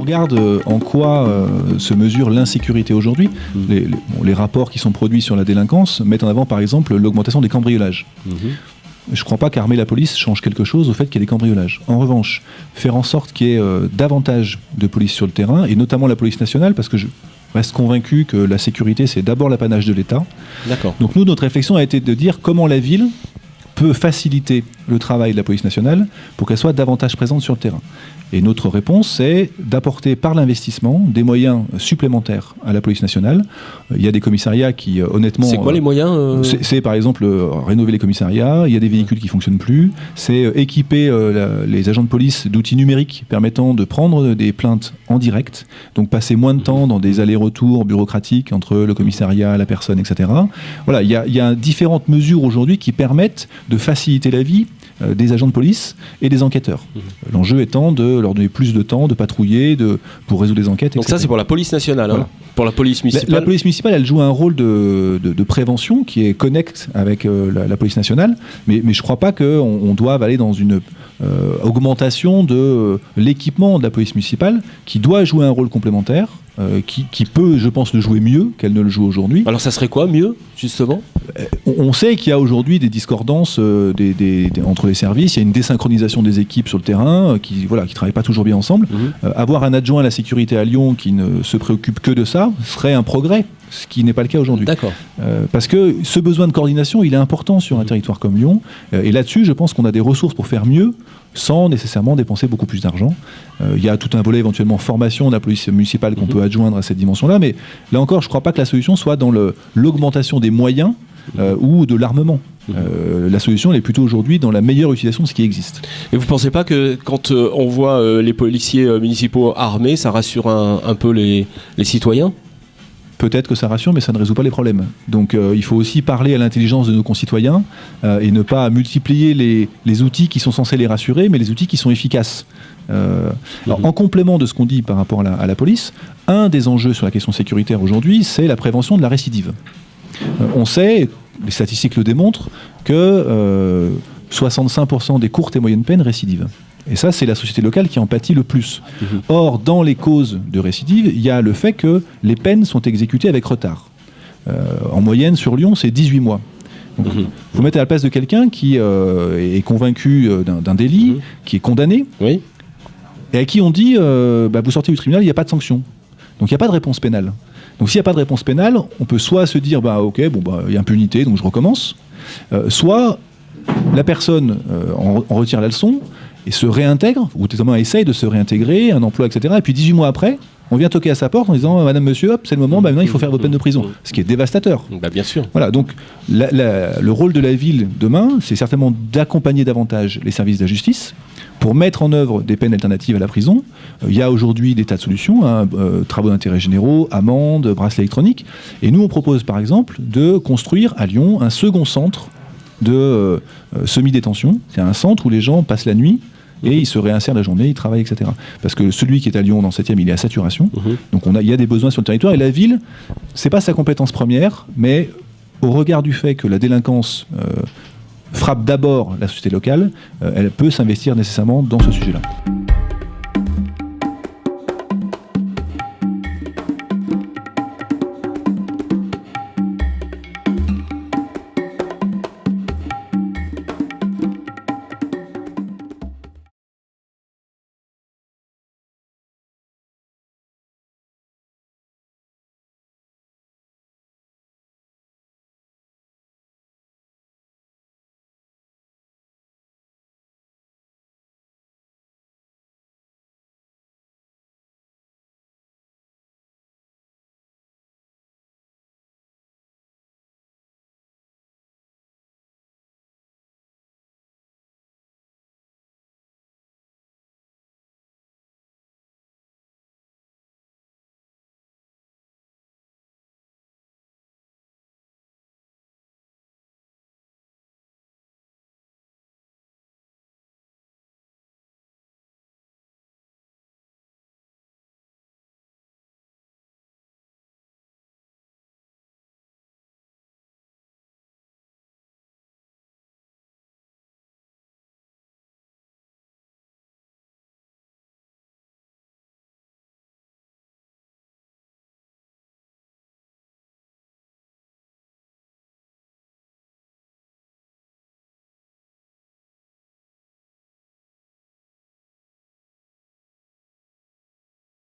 regarde en quoi se mesure l'insécurité aujourd'hui, les rapports qui sont produits sur la délinquance mettent en avant par exemple l'augmentation des cambriolages. Je ne crois pas qu'armer la police change quelque chose au fait qu'il y ait des cambriolages. En revanche, faire en sorte qu'il y ait davantage de police sur le terrain, et notamment la police nationale, parce que je reste convaincu que la sécurité, c'est d'abord l'apanage de l'État. D'accord. Donc nous, notre réflexion a été de dire comment la ville peut faciliter le travail de la police nationale pour qu'elle soit davantage présente sur le terrain. Et notre réponse, c'est d'apporter par l'investissement des moyens supplémentaires à la police nationale. Il y a des commissariats qui, honnêtement... C'est quoi les moyens C'est par exemple rénover les commissariats, il y a des véhicules qui ne fonctionnent plus, c'est équiper les agents de police d'outils numériques permettant de prendre des plaintes en direct, donc passer moins de temps dans des allers-retours bureaucratiques entre le commissariat, la personne, etc. Voilà, il y a différentes mesures aujourd'hui qui permettent de faciliter la vie des agents de police et des enquêteurs. L'enjeu étant de leur donner plus de temps, de patrouiller, pour résoudre des enquêtes, etc. Donc ça, c'est pour la police nationale. Voilà. Hein. Pour la police municipale. La police municipale, elle joue un rôle de prévention qui est connecte avec la police nationale, mais je ne crois pas qu'on doive aller dans une augmentation de l'équipement de la police municipale, qui doit jouer un rôle complémentaire, qui peut, je pense, le jouer mieux qu'elle ne le joue aujourd'hui. Alors ça serait quoi, mieux, justement ? On sait qu'il y a aujourd'hui des discordances entre les services, il y a une désynchronisation des équipes sur le terrain, qui ne travaillent pas toujours bien ensemble. Avoir un adjoint à la sécurité à Lyon qui ne se préoccupe que de ça serait un progrès, ce qui n'est pas le cas aujourd'hui. D'accord. Parce que ce besoin de coordination, il est important sur un territoire comme Lyon, et là-dessus, je pense qu'on a des ressources pour faire mieux, sans nécessairement dépenser beaucoup plus d'argent. Il y a tout un volet éventuellement formation de la police municipale qu'on peut adjoindre à cette dimension-là, mais là encore, je ne crois pas que la solution soit dans l'augmentation des moyens ou de l'armement. La solution, elle est plutôt aujourd'hui dans la meilleure utilisation de ce qui existe. Et vous ne pensez pas que quand on voit les policiers municipaux armés, ça rassure un peu les citoyens ? Peut-être que ça rassure, mais ça ne résout pas les problèmes. Donc il faut aussi parler à l'intelligence de nos concitoyens et ne pas multiplier les outils qui sont censés les rassurer, mais les outils qui sont efficaces. Alors, en complément de ce qu'on dit par rapport à la police, un des enjeux sur la question sécuritaire aujourd'hui, c'est la prévention de la récidive. On sait, les statistiques le démontrent, que 65% des courtes et moyennes peines récidivent. Et ça, c'est la société locale qui en pâtit le plus. Or, dans les causes de récidive, il y a le fait que les peines sont exécutées avec retard. En moyenne, sur Lyon, c'est 18 mois. Donc, vous mettez à la place de quelqu'un qui est convaincu d'un délit, qui est condamné, oui. Et à qui on dit vous sortez du tribunal, il n'y a pas de sanction. Donc il n'y a pas de réponse pénale. Donc s'il n'y a pas de réponse pénale, on peut soit se dire il y a impunité, donc je recommence, soit la personne en retire la leçon et se réintègre, ou tout simplement essaye de se réintégrer, un emploi, etc. Et puis 18 mois après, on vient toquer à sa porte en disant Madame, Monsieur, hop, c'est le moment, maintenant il faut faire votre peine de prison. Ce qui est dévastateur. Bien sûr. Voilà, donc le rôle de la ville demain, c'est certainement d'accompagner davantage les services de la justice pour mettre en œuvre des peines alternatives à la prison. Il y a aujourd'hui des tas de solutions, travaux d'intérêt généraux, amendes, bracelets électroniques. Et nous, on propose par exemple de construire à Lyon un second centre de semi-détention. C'est un centre où les gens passent la nuit et ils se réinsèrent la journée, ils travaillent, etc. Parce que celui qui est à Lyon dans le 7e, il est à saturation. Donc il y a des besoins sur le territoire. Et la ville, c'est pas sa compétence première, mais au regard du fait que la délinquance frappe d'abord la société locale, elle peut s'investir nécessairement dans ce sujet-là.